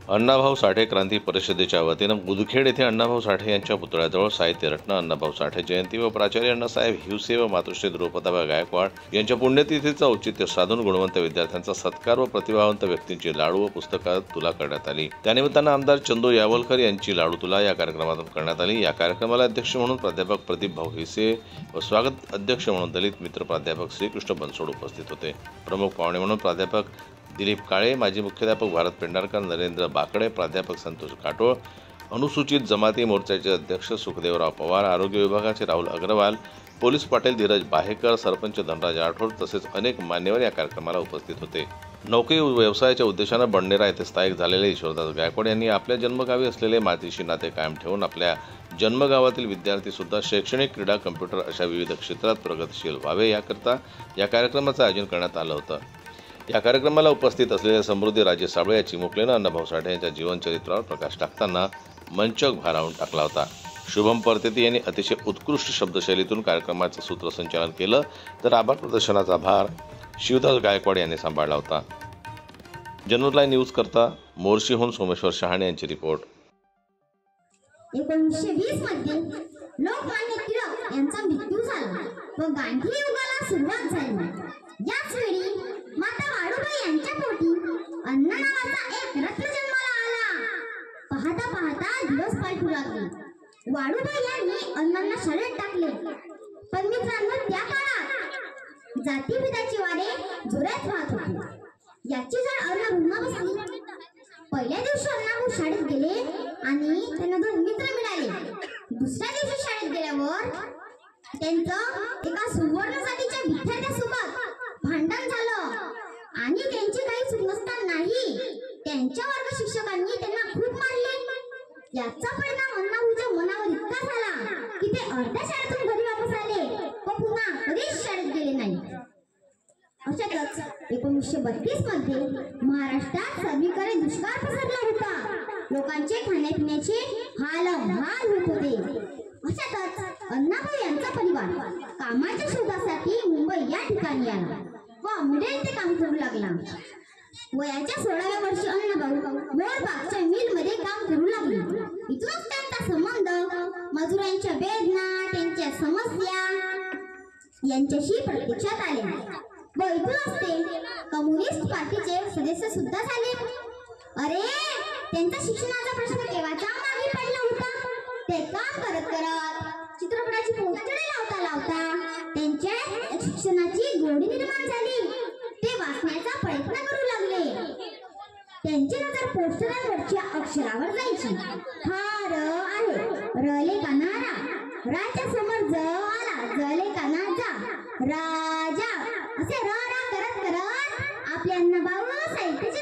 अण्णाभाऊ साठे क्रांती परिषदेच्या वतीनं मुदखेड येथे अण्णाभाऊ साठे यांच्या पुतळ्याजवळ साहित्यरत्न अण्णाभाऊ साठे जयंती व प्राचार्य अण्णासाहेब हिवसे व मातोश्री द्रौपदाबाई गायकवाड यांच्या पुण्यतिथीचं औचित्य साधून गुणवंत विद्यार्थ्यांचा सत्कार व प्रतिभावंत व्यक्तींची लाडू व पुस्तकात तुला करण्यात आली। त्यानिमित्तानं आमदार चंदू यावलकर यांची लाडू तुला या कार्यक्रमातून करण्यात आली। या कार्यक्रमाला अध्यक्ष म्हणून प्राध्यापक प्रदीप भाऊ हिसे व स्वागत अध्यक्ष म्हणून दलित मित्र प्राध्यापक श्रीकृष्ण बनसोड उपस्थित होते। प्रमुख पाहुणे म्हणून प्राध्यापक दिलीप काळे, माजी मुख्याध्यापक भारत पेंढारकर, नरेंद्र बाकडे, प्राध्यापक संतोष काटोळ, अनुसूचित जमाती मोर्चाचे अध्यक्ष सुखदेवराव पवार, आरोग्य विभागाचे राहुल अग्रवाल, पोलीस पाटील धीरज बाहेकर, सरपंच धनराज राठोड तसेच अनेक मान्यवर या कार्यक्रमाला उपस्थित होते। नौके व्यवसायाच्या उद्देशाने बंडेरा येथे स्थायिक झालेले ईश्वरदास गायकवाड यांनी आपल्या जन्मगावी असलेले मातीशी नाते कायम ठेवून आपल्या जन्मगावातील विद्यार्थी सुद्धा शैक्षणिक, क्रीडा, कम्प्युटर अशा विविध क्षेत्रात प्रगतिशील व्हावे याकरता या कार्यक्रमाचे आयोजन करण्यात आलं होतं। या कार्यक्रमाला उपस्थित असलेले समृद्धी राजे साबळे या चिमुकलेनं अण्णाभाऊ साठे यांच्या जीवनचरित्रावर प्रकाश टाकताना मंचक भारावून टाकला होता। शुभम परतेती यांनी अतिशय उत्कृष्ट शब्दशैलीतून कार्यक्रमाचं सूत्रसंचालन केलं, तर आभार प्रदर्शनाचा भार शिवदास गायकवाड यांनी सांभाळला होता। जनरल न्यूज करता मोर्शीहून सोमेश्वर शहाणे यांची रिपोर्ट। 1920 मध्ये लोकमान्य टिळक यांचा मृत्यू झाला व गांधी युगाला सुरुवात झाली। याच वेळी माता वाडूबाई यांच्या पोटी अण्णा नावाचा एक रत्न जन्माला आला। पाहता पाहता दिवस पालटू लागले। वाडूबाई यांनी अण्णांना शाळेत टाकले, पण मित्रांनो त्या काळात जातीभेदाची वारे जोरात वाहत होती। याची जण अण्णा रुग्ण बसली। पहिल्या दिवशी अण्णाभाऊ शाळेत गेले आणि त्यांना 2 मित्र मिळाले। दुसऱ्या दिवशी शाळेत गेल्यावर त्यांचं एका सुवर्ण जातीच्या विद्यार्थ्यासोबत भांडण झालं आणि त्यांची काही चूक नसतानाही त्यांच्या वर्ग शिक्षकांनी त्यांना खूप मारले। याचा परिणाम अण्णाभाऊच्या मनावर इतका झाला की ते अर्ध्या शाळेतून घरी वापस आले व पुन्हा कधीच शाळेत गेले नाही। अशातच 1932 मध्ये महाराष्ट्रात सगळीकडे दुष्काळ पसरला होता। लोकांचे खाण्यापिण्याचे हाल होत होते। अशातच अण्णाभाऊ यांचा परिवार कामाच्या शोधासाठी मुंबई या ठिकाणी आला व मिळेल ते काम करू लागला। वयाच्या 16व्या वर्षी अण्णाभाऊ मोरबागच्या मिलमध्ये काम करू लागले। इथूनच त्यांचा संबंध मजुरांच्या वेदना, त्यांच्या समस्या यांच्याशी प्रत्यक्षात आले व इथूनच ते कम्युनिस्ट पार्टीचे सदस्य सुद्धा झाले। अरे, त्यांचा शिक्षणाचा प्रश्न केव्हाचा मागे पडला होता। ते काम करत करत चित्रपटाची पोस्टरे लावता त्यांच्या शिक्षणाची गोडी निर्माण झाली। ते वाचण्याचा प्रयत्न करू लागले। त्यांची नजर पोस्टरांवरच्या अक्षरावर जायची। हा र आहे, रले कानारा, राच्या समोर ज आला, जले काना जा, राजा असे र करत करत आपल्या अण्णाभाऊ साहित्याची